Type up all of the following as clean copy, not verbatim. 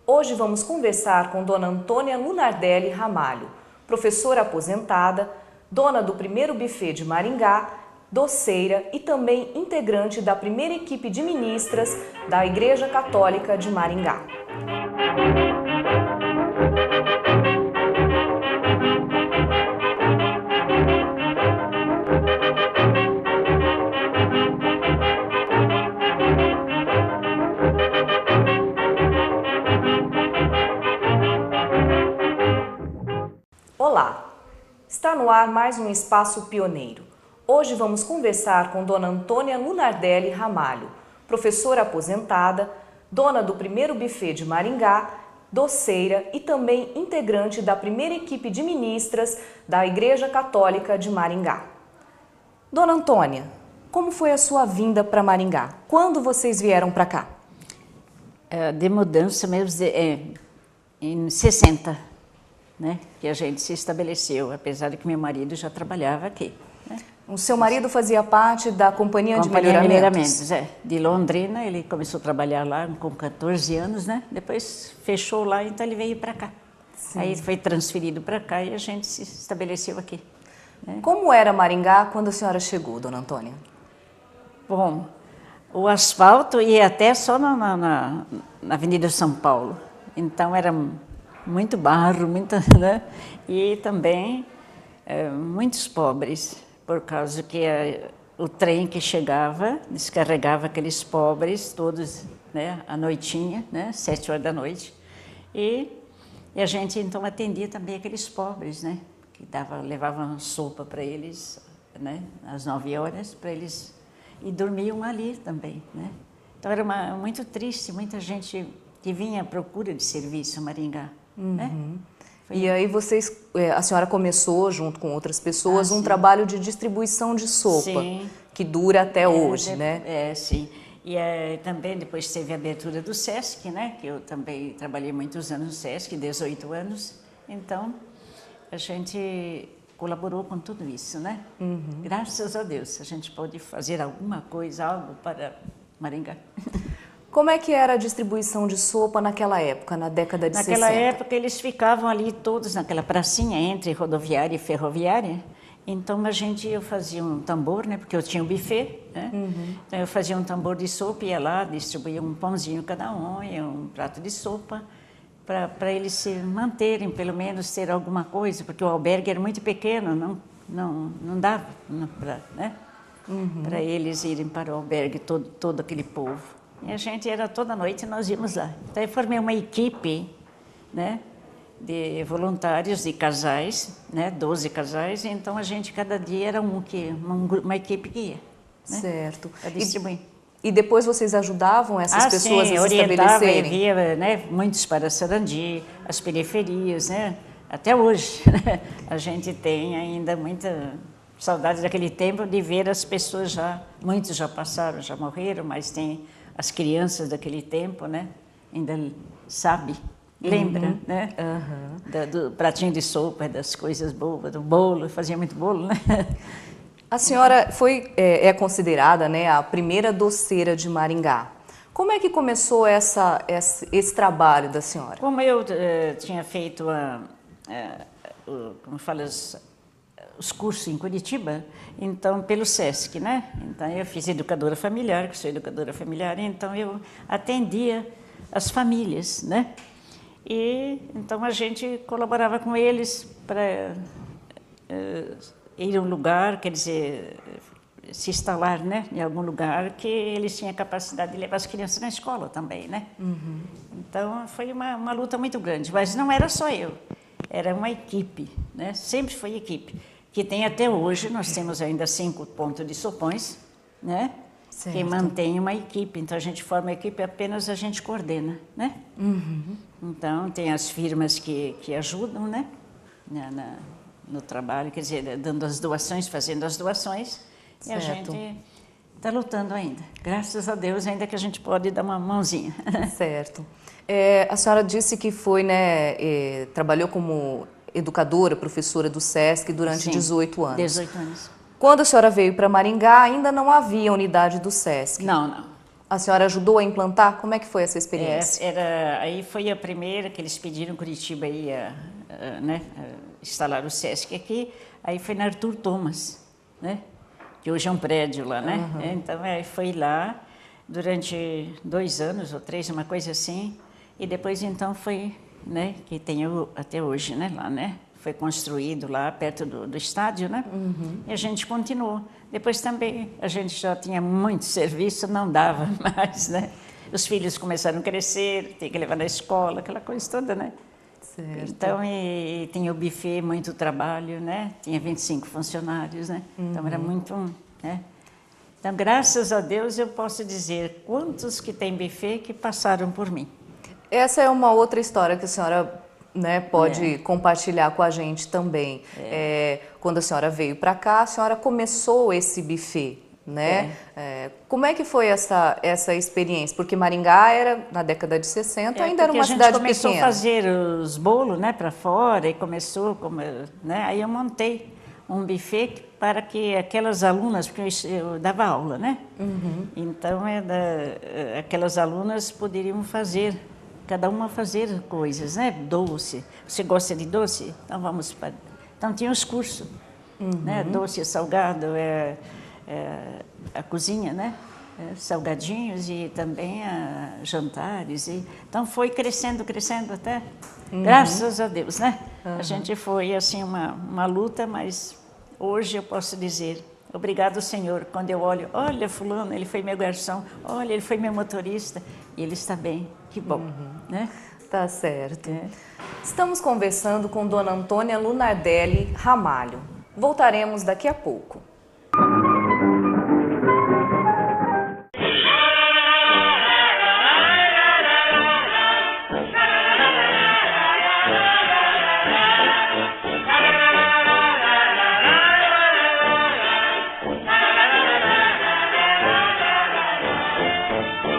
Hoje vamos conversar com Dona Antônia Lunardelli Ramalho, professora aposentada, dona do primeiro buffet de Maringá, doceira e também integrante da primeira equipe de ministras da Igreja Católica de Maringá. Olá! Está no ar mais um Espaço Pioneiro. Hoje vamos conversar com Dona Antônia Lunardelli Ramalho, professora aposentada, dona do primeiro buffet de Maringá, doceira e também integrante da primeira equipe de ministras da Igreja Católica de Maringá. Dona Antônia, como foi a sua vinda para Maringá? Quando vocês vieram para cá? De mudança mesmo, em 60, né, que a gente se estabeleceu, apesar de que meu marido já trabalhava aqui. Né? O seu marido fazia parte da Companhia de Melhoramentos? De Londrina. Ele começou a trabalhar lá com 14 anos, né? Depois fechou lá, então ele veio para cá. Sim. Aí foi transferido para cá e a gente se estabeleceu aqui. Né? Como era Maringá quando a senhora chegou, Dona Antônia? Bom, o asfalto ia até só na Avenida São Paulo, então era muito barro, né? E também muitos pobres, por causa que o trem que chegava descarregava aqueles pobres todos, né, à noitinha, né, 7 horas da noite, e a gente então atendia também aqueles pobres, né, que levavam sopa para eles, né, às 9 horas para eles, e dormiam ali também, né. Então era muito triste, muita gente que vinha à procura de serviço em Maringá. Né? E aí a senhora começou, junto com outras pessoas, um trabalho de distribuição de sopa, sim, que dura até hoje, né? Sim. E também depois teve a abertura do SESC, né? Que eu também trabalhei muitos anos no SESC, 18 anos. Então, a gente colaborou com tudo isso, né? Graças a Deus, a gente pode fazer alguma coisa, algo para Maringá. Como é que era a distribuição de sopa naquela época, na década de 60? Naquela época eles ficavam ali todos naquela pracinha entre rodoviária e ferroviária. Então eu fazia um tambor, né, porque eu tinha um buffet, né? Então eu fazia um tambor de sopa, ia lá, distribuía um pãozinho cada um e um prato de sopa, para eles se manterem, pelo menos ter alguma coisa, porque o albergue era muito pequeno, não dava para eles irem para o albergue, todo aquele povo. E a gente era toda noite, nós íamos lá. Então eu formei uma equipe, né, de voluntários, de casais, né, 12 casais, e então a gente cada dia era uma equipe que ia. Né, certo. Para distribuir. E depois vocês ajudavam essas pessoas a se estabelecerem? Via, né, muitos para Sarandi, as periferias, né, até hoje. A gente tem ainda muita saudade daquele tempo de ver as pessoas já, muitos já passaram, já morreram, mas tem as crianças daquele tempo, né, ainda lembra, né, do pratinho de sopa, das coisas boas, do bolo, fazia muito bolo, né. A senhora é considerada, né, a primeira doceira de Maringá. Como é que começou esse trabalho da senhora? Como eu tinha feito como fala, os cursos em Curitiba, então pelo SESC, né? Então eu fiz educadora familiar, que sou educadora familiar, então eu atendia as famílias, né? E então a gente colaborava com eles para ir a um lugar, quer dizer, se instalar, né, em algum lugar que eles tinham capacidade de levar as crianças na escola também, né? Então foi uma luta muito grande, mas não era só eu, era uma equipe, né? Sempre foi equipe. Que tem até hoje, nós temos ainda 5 pontos de sopões, né? Certo. Que mantém uma equipe, então a gente forma a equipe, apenas a gente coordena, né? Então tem as firmas que ajudam, né? No trabalho, quer dizer, dando as doações, fazendo as doações, certo. E a gente está lutando ainda, graças a Deus, ainda que a gente pode dar uma mãozinha. Certo. A senhora disse que foi, né, trabalhou como educadora, professora do SESC durante 18 anos. 18 anos. Quando a senhora veio para Maringá, ainda não havia unidade do SESC. Não. A senhora ajudou a implantar? Como é que foi essa experiência? Aí foi a primeira que eles pediram Curitiba né, instalar o SESC aqui. Aí foi na Arthur Thomas, né? Que hoje é um prédio lá, né? Então, foi lá durante 2 anos ou 3, uma coisa assim. E depois, então, foi, né? Que tem até hoje, né? Lá, né? Foi construído lá perto do estádio, né? E a gente continuou. Depois também a gente já tinha muito serviço, não dava mais, né? Os filhos começaram a crescer, tem que levar na escola, aquela coisa toda, né? Certo. Então, e tinha o buffet, muito trabalho, né? Tinha 25 funcionários, né? Então, era muito, né? Então, graças a Deus, eu posso dizer quantos que tem buffet que passaram por mim. Essa é uma outra história que a senhora, né, pode compartilhar com a gente também. Quando a senhora veio para cá, a senhora começou esse buffet, né? Como é que foi essa experiência? Porque Maringá era, na década de 60, ainda era uma cidade pequena. A gente começou a fazer os bolos, né, para fora, e começou, né? Aí eu montei um buffet para que aquelas alunas, porque eu dava aula, né? Então, aquelas alunas poderiam fazer, cada uma fazer coisas, né? Doce. Você gosta de doce? Então vamos para... Então tinha os cursos, né? Doce, salgado, a cozinha, né? Salgadinhos e também jantares. Então foi crescendo, crescendo até, graças a Deus, né? A gente foi assim uma luta, mas hoje eu posso dizer, obrigado, Senhor, quando eu olho, olha fulano, ele foi meu garçom, olha, ele foi meu motorista, e ele está bem, que bom, né? Tá certo. Estamos conversando com Dona Antônia Lunardelli Ramalho. Voltaremos daqui a pouco.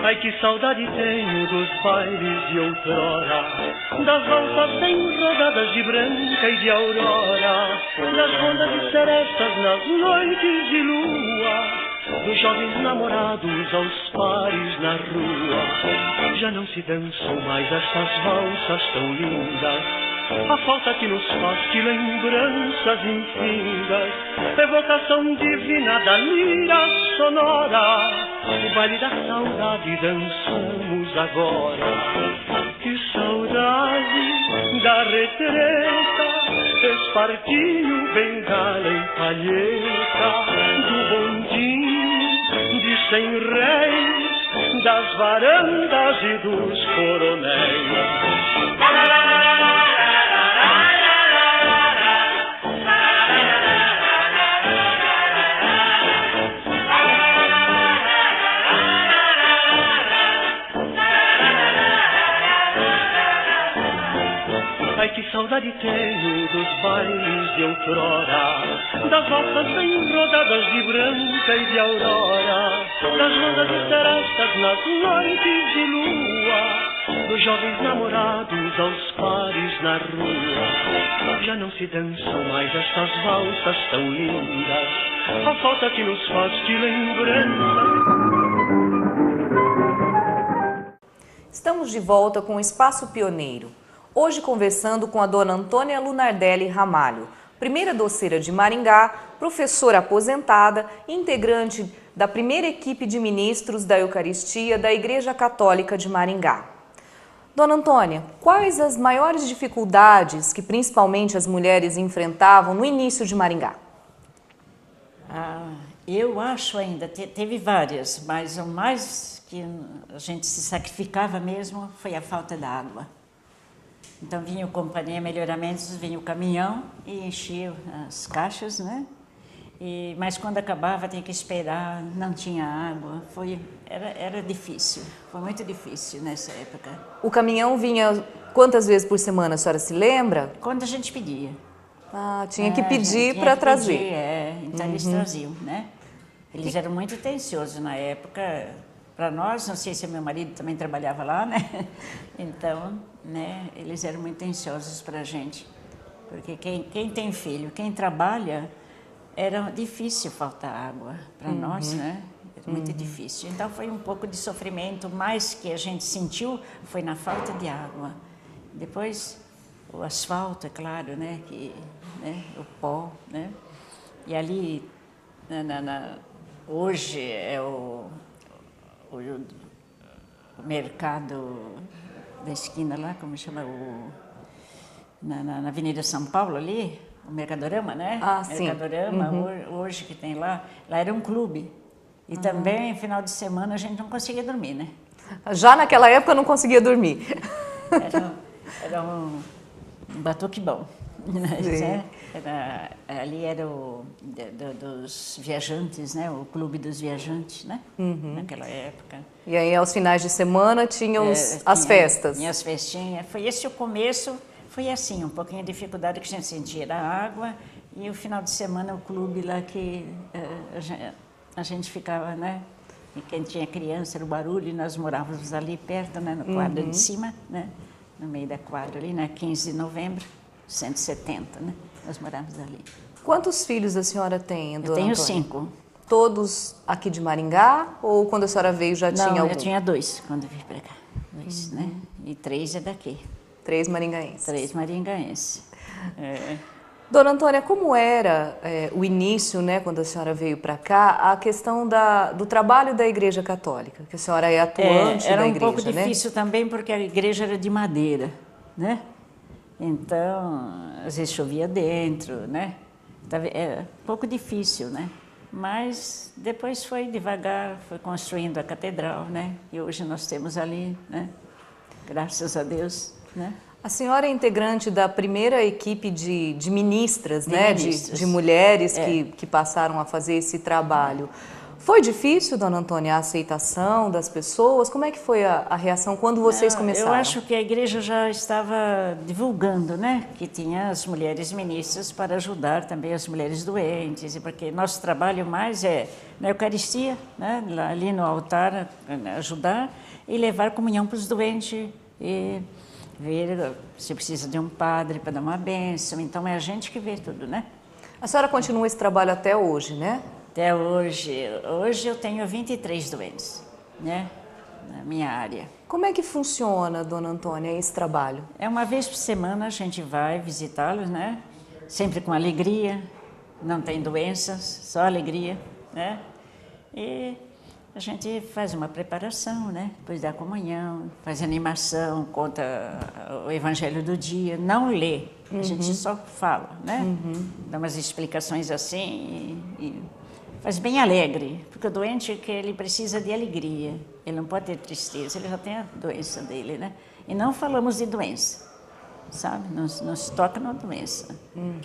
Ai, que saudade tenho dos bailes de outrora, das valsas bem rodadas de branca e de aurora, das rondas de serestas nas noites de lua, dos jovens namorados aos pares na rua. Já não se dançam mais essas valsas tão lindas, a falta que nos faz de lembranças infindas, evocação divina da lira sonora, o baile da saudade dançamos agora. Que saudade da retreta, espartilho, bengala e palheta, do bondinho de 100 réis, das varandas e dos coronéis. Ai, que saudade tenho dos bailes de outrora, das valsas bem rodadas de branca e de aurora, das rondas de serestas nas noites de lua, dos jovens namorados aos pares na rua. Já não se dançam mais estas valsas tão lindas, a falta que nos faz de lembrança. Estamos de volta com o Espaço Pioneiro. Hoje conversando com a Dona Antônia Lunardelli Ramalho, primeira doceira de Maringá, professora aposentada e integrante da primeira equipe de ministros da Eucaristia da Igreja Católica de Maringá. Dona Antônia, quais as maiores dificuldades que principalmente as mulheres enfrentavam no início de Maringá? Eu acho ainda, teve várias, mas o mais que a gente se sacrificava mesmo foi a falta da água. Então vinha o Companhia Melhoramentos, vinha o caminhão e enchia as caixas, né? Mas quando acabava tinha que esperar, não tinha água, era difícil, foi muito difícil nessa época. O caminhão vinha quantas vezes por semana, a senhora se lembra? Quando a gente pedia. Tinha que pedir para trazer. Então eles traziam, né? Eles eram muito atenciosos na época. Para nós, não sei se meu marido também trabalhava lá, né? Então, né, eles eram muito atenciosos para a gente. Porque quem tem filho, quem trabalha, era difícil faltar água para nós, né? muito difícil. Então foi um pouco de sofrimento, mais que a gente sentiu foi na falta de água. Depois o asfalto, é claro, né, o pó, né? E ali, hoje é o mercado da esquina lá, como chama, na Avenida São Paulo ali, o Mercadorama, né? Ah, sim. Mercadorama, hoje que tem lá era um clube. E também, final de semana, a gente não conseguia dormir, né? Já naquela época eu não conseguia dormir. Era um batuque bom. Ali era dos viajantes, né? O clube dos viajantes, né? Naquela época. E aí, aos finais de semana, tinham as festas. Tinha as festinhas. Foi esse o começo, foi assim, um pouquinho de dificuldade que a gente sentia era a água, e o final de semana o clube lá que a gente ficava, né? E quem tinha criança era o barulho, e nós morávamos ali perto, né? No quadro de cima, né? No meio da quadra ali, né? 15 de novembro, 170, né? Nós morávamos ali. Quantos filhos a senhora tem, dona Eu tenho Antônia? 5. Todos aqui de Maringá? Ou quando a senhora veio já tinha algum? Não, eu tinha 2 quando eu vim para cá. 2, né? E 3 é daqui. 3 maringaenses. 3 maringaenses. Dona Antônia, como era o início, né, quando a senhora veio para cá, a questão do trabalho da Igreja Católica? Que a senhora é atuante da igreja, né? Era um pouco difícil também, porque a igreja era de madeira, né? Então, às vezes chovia dentro, né? Era um pouco difícil, né? Mas depois foi devagar, foi construindo a catedral, né? E hoje nós temos ali, né? Graças a Deus, né? A senhora é integrante da primeira equipe de ministras, né? Ministras. De mulheres que passaram a fazer esse trabalho. Foi difícil, dona Antônia, a aceitação das pessoas? Como é que foi a reação quando vocês começaram? Eu acho que a igreja já estava divulgando, né? Que tinha as mulheres ministras para ajudar também as mulheres doentes, porque nosso trabalho mais é na Eucaristia, né? Ali no altar, ajudar e levar comunhão para os doentes e ver se precisa de um padre para dar uma bênção. Então é a gente que vê tudo, né? A senhora continua esse trabalho até hoje, né? Até hoje. Hoje eu tenho 23 doentes, né? Na minha área. Como é que funciona, dona Antônia, esse trabalho? É uma vez por semana a gente vai visitá-los, né? Sempre com alegria, não tem doenças, só alegria, né? E a gente faz uma preparação, né? Depois da comunhão, faz animação, conta o evangelho do dia, não lê, a gente só fala, né? Dá umas explicações assim e faz bem alegre, porque o doente que ele precisa de alegria, ele não pode ter tristeza, ele já tem a doença dele, né? E não falamos de doença, sabe? Não se toca na doença,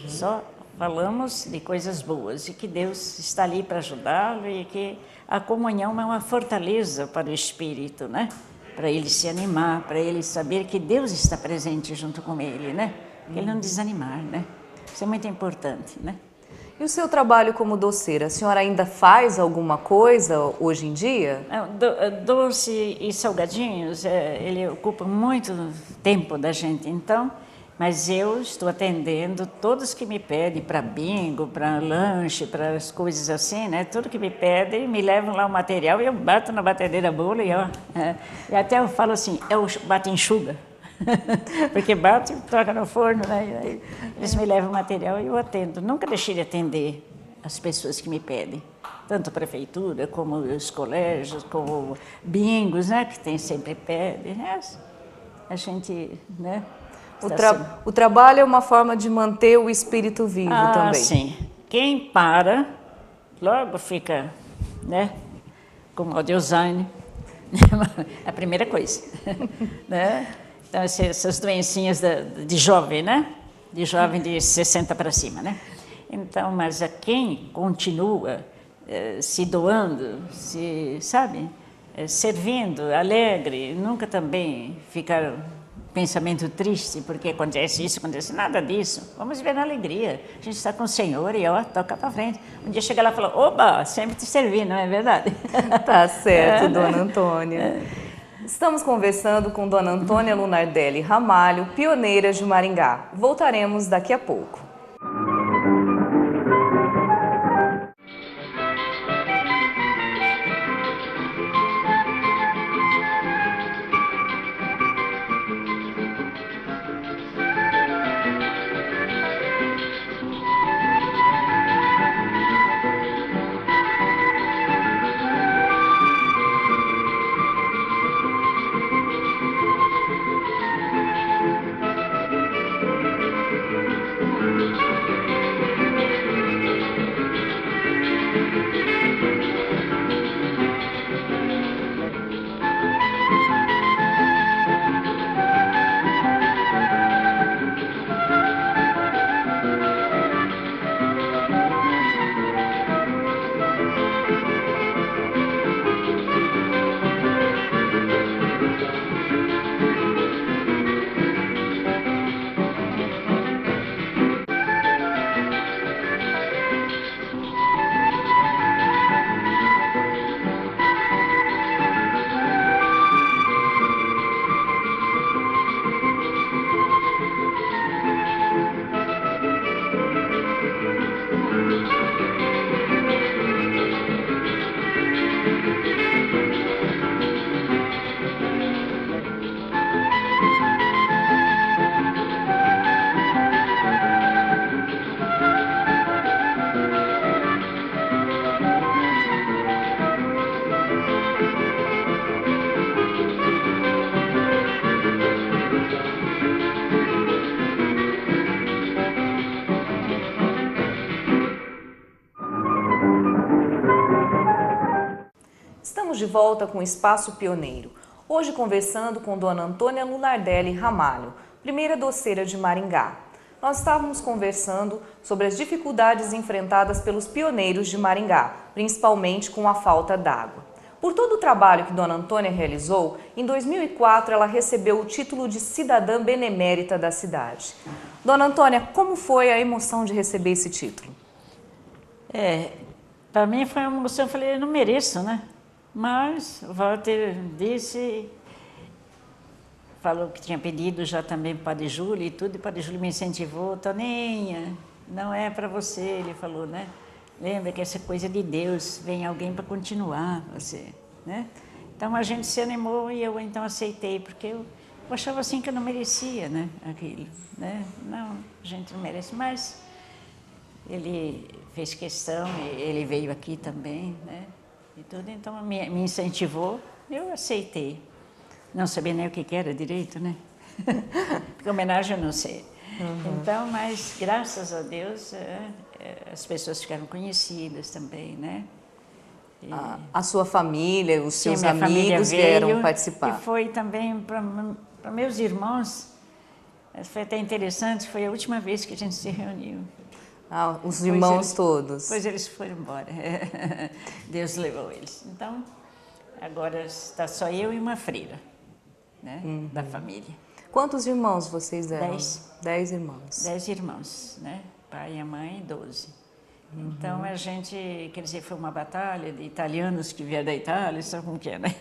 só falamos de coisas boas e que Deus está ali para ajudá-lo e que a comunhão é uma fortaleza para o espírito, né? Para ele se animar, para ele saber que Deus está presente junto com ele, né? Que ele não desanimar, né? Isso é muito importante, né? E o seu trabalho como doceira, a senhora ainda faz alguma coisa hoje em dia? Doce e salgadinhos, ele ocupa muito tempo da gente, então, mas eu estou atendendo todos que me pedem para bingo, para lanche, para as coisas assim, né? Tudo que me pedem, me levam lá o material e eu bato na batedeira bolo e ó, e até eu falo assim, eu bato enxuga. Porque bate e toca no forno, né? E aí eles me levam o material e eu atendo. Nunca deixei de atender as pessoas que me pedem, tanto a prefeitura, como os colégios, como bingos, né? Que tem sempre pede. A gente, né? O trabalho é uma forma de manter o espírito vivo também. Sim. Quem para, logo fica, né? Com Alzheimer, a primeira coisa, né? Então, essas doencinhas de jovem, né? De jovem de 60 para cima, né? Então, mas a quem continua se doando, sabe? Servindo, alegre, nunca também ficar pensamento triste, porque acontece isso, acontece nada disso. Vamos viver na alegria. A gente está com o Senhor e, ó, toca para frente. Um dia chega lá e fala, oba, sempre te servi, não é verdade? Tá certo, dona Antônia. Estamos conversando com dona Antônia Lunardelli Ramalho, pioneira de Maringá. Voltaremos daqui a pouco. volta com o Espaço Pioneiro. Hoje conversando com Dona Antônia Lunardelli Ramalho, primeira doceira de Maringá. Nós estávamos conversando sobre as dificuldades enfrentadas pelos pioneiros de Maringá, principalmente com a falta d'água. Por todo o trabalho que Dona Antônia realizou, em 2004 ela recebeu o título de cidadã benemérita da cidade. Dona Antônia, como foi a emoção de receber esse título? Para mim foi uma emoção, eu falei, eu não mereço, né? Mas o Walter disse, falou que tinha pedido já também para o Padre Júlio e tudo, e o Padre Júlio me incentivou, Toninha, não é para você, ele falou, né? Lembra que essa coisa de Deus, vem alguém para continuar você, né? Então a gente se animou e eu então aceitei, porque eu achava assim que eu não merecia, né? Aquilo, né? Não, a gente não merece, mas ele fez questão, ele veio aqui também, né? E tudo, então me incentivou, eu aceitei. Não sabia nem o que era direito, né? Porque homenagem eu não sei. Então, mas graças a Deus as pessoas ficaram conhecidas também, né? A sua família, os seus minha amigos vieram participar. E foi também para meus irmãos, foi até interessante, foi a última vez que a gente se reuniu. Os irmãos todos. Pois eles foram embora, Deus levou eles. Então, agora está só eu e uma freira, né, da família. Quantos irmãos vocês eram? 10. 10 irmãos. 10 irmãos, né, pai e a mãe, 12. Então, a gente, quer dizer, foi uma batalha de italianos que vieram da Itália, sabe como que é, né?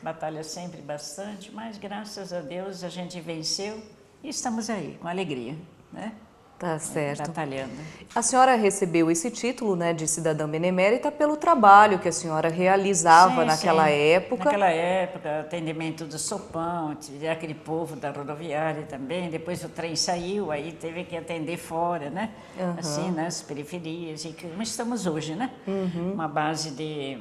Batalha sempre bastante, mas graças a Deus a gente venceu e estamos aí, com alegria, né? Tá certo. Batalhando. A senhora recebeu esse título, né, de cidadã benemérita pelo trabalho que a senhora realizava naquela época. Naquela época, atendimento do sopão, aquele povo da rodoviária também. Depois o trem saiu, aí teve que atender fora, né? Assim, nas periferias. E como estamos hoje, né? Uma base de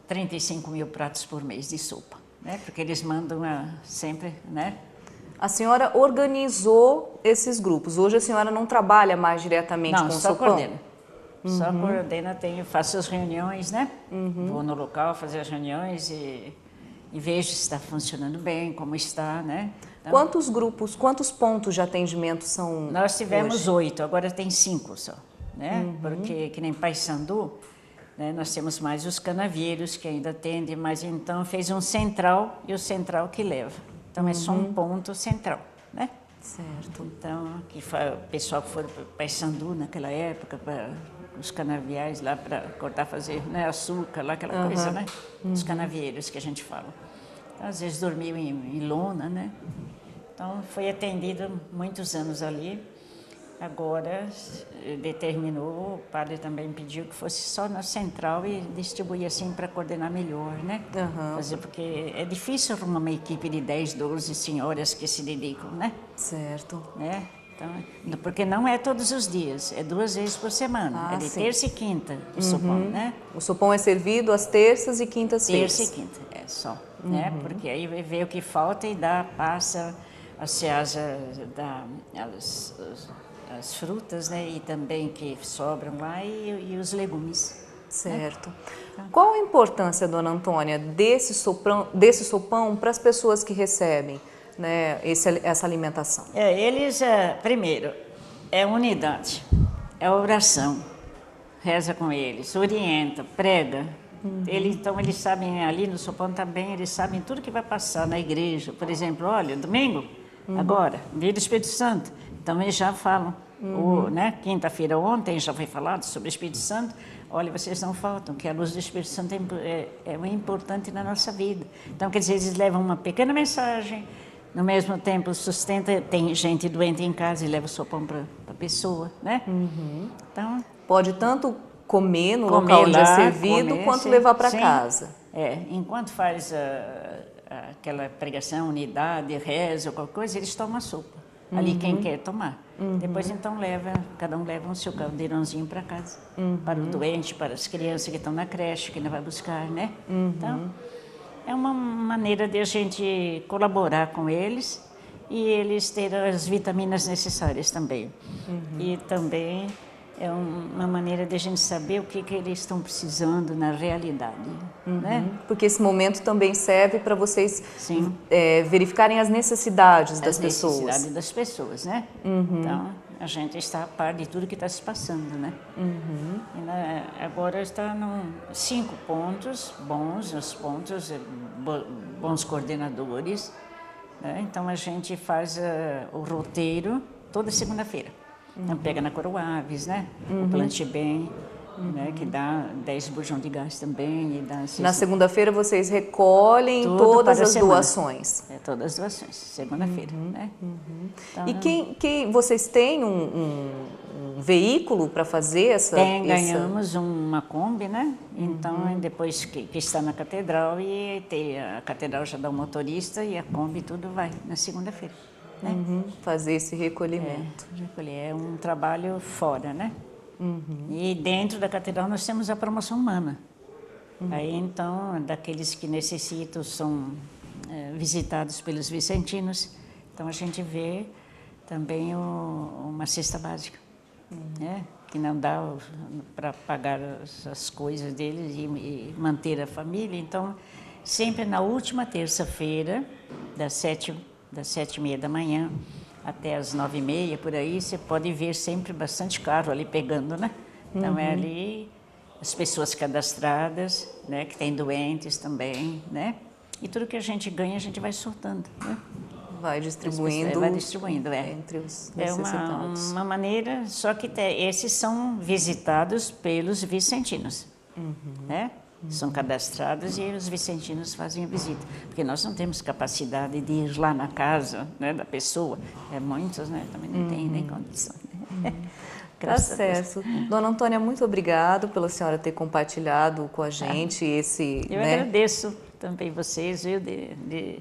35 mil pratos por mês de sopa, né? Porque eles mandam sempre, né? A senhora organizou esses grupos. Hoje a senhora não trabalha mais diretamente com o sopão? Coordena. Só coordena, faço as reuniões, né? Vou no local fazer as reuniões e vejo se está funcionando bem, como está, né? Então, quantos pontos de atendimento são nós tivemos hoje? 8, agora tem 5 só, né? Porque, que nem Paissandu, né? Nós temos mais os canavieiros que ainda atendem, mas então fez um central e o central que leva. Então, é só um ponto central, né? Certo. Então, o pessoal que foi para Paissandu naquela época, para os canaviais lá para cortar, fazer, né, açúcar, lá, aquela coisa, né? Os canavieiros que a gente fala. Então, às vezes dormiam em lona, né? Então, foi atendido muitos anos ali. Agora, determinou, o padre também pediu que fosse só na central e distribuir assim para coordenar melhor, né? Porque é difícil arrumar uma equipe de 10, 12 senhoras que se dedicam, né? Certo. Né? Então, porque não é todos os dias, é 2 vezes por semana, é de terça e quinta o sopão, né? O sopão é servido às terças e quintas-feiras. Terça e quinta, é só, né? Porque aí vê o que falta e passa as frutas, né, e também que sobram lá e os legumes. Certo. Né? Qual a importância, Dona Antônia, desse sopão para as pessoas que recebem, né, essa alimentação? Eles, primeiro, é unidade, é oração, reza com eles, orienta, prega. Então, eles sabem, ali no sopão também, eles sabem tudo que vai passar na igreja. Por exemplo, olha, domingo, agora, dia do Espírito Santo. Então, eles já falam, né? Quinta-feira ontem já foi falado sobre o Espírito Santo. Olha, vocês não faltam, que a luz do Espírito Santo é importante na nossa vida. Então, quer dizer, eles levam uma pequena mensagem, no mesmo tempo sustenta, tem gente doente em casa e leva o sopão para a pessoa, né? Então, pode tanto comer no local onde é servido, quanto levar para casa. Enquanto faz aquela pregação, unidade, reza, qualquer coisa, eles tomam a sopa. Ali quem quer tomar. Depois então cada um leva o seu caldeirãozinho para casa. Para o doente, para as crianças que estão na creche, que ainda vai buscar, né? Então, é uma maneira de a gente colaborar com eles e eles terem as vitaminas necessárias também. E também é uma maneira de a gente saber o que eles estão precisando na realidade, né? Porque esse momento também serve para vocês Sim. Verificarem as necessidades das pessoas. As necessidades das pessoas, né? Então, a gente está a par de tudo que está se passando, né? E, agora está 5 pontos bons, os pontos, bons coordenadores, né? Então, a gente faz o roteiro toda segunda-feira. Então, pega na Coroaves, né? O Plante Bem, né? Que dá 10 bujão de gás também. E dá na segunda-feira vocês recolhem todas as doações? Todas as doações, segunda-feira, né? Então, e vocês têm um veículo para fazer essa... Ganhamos uma Kombi, né? Então, depois que está na catedral, e a catedral já dá o motorista e a Kombi tudo vai na segunda-feira. Né? Fazer esse recolhimento. É um trabalho fora, né? E dentro da catedral nós temos a promoção humana. Aí então, daqueles que necessitam são visitados pelos vicentinos. Então a gente vê também uma cesta básica, né? Que não dá para pagar as coisas deles e manter a família. Então, sempre na última terça-feira, das 7h30 da manhã até as 9h30, por aí, você pode ver sempre bastante carro ali pegando, né? Então, é ali as pessoas cadastradas, né? Que têm doentes também, né? E tudo que a gente ganha, a gente vai soltando, né? Vai distribuindo, entre os necessitados. É uma maneira, só que esses são visitados pelos vicentinos, né? São cadastrados e os vicentinos fazem a visita, porque nós não temos capacidade de ir lá na casa, né, da pessoa. Muitos, né, também não tem nem condição. Né? Tá certo. Dona Antônia, muito obrigado pela senhora ter compartilhado com a gente esse... Eu agradeço também vocês, viu, de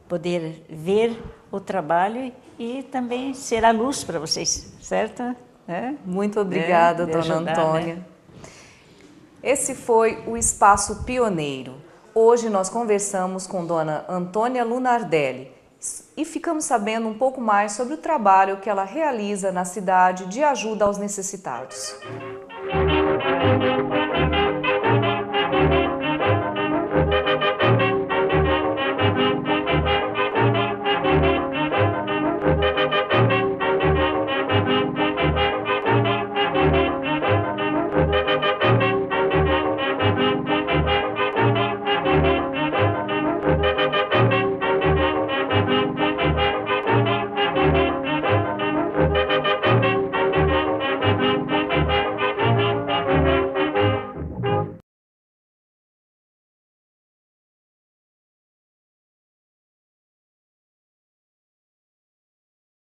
poder ver o trabalho e também ser a luz para vocês, certo? Muito obrigada, Dona Antônia. Né? Esse foi o Espaço Pioneiro. Hoje nós conversamos com Dona Antônia Lunardelli e ficamos sabendo um pouco mais sobre o trabalho que ela realiza na cidade de ajuda aos necessitados.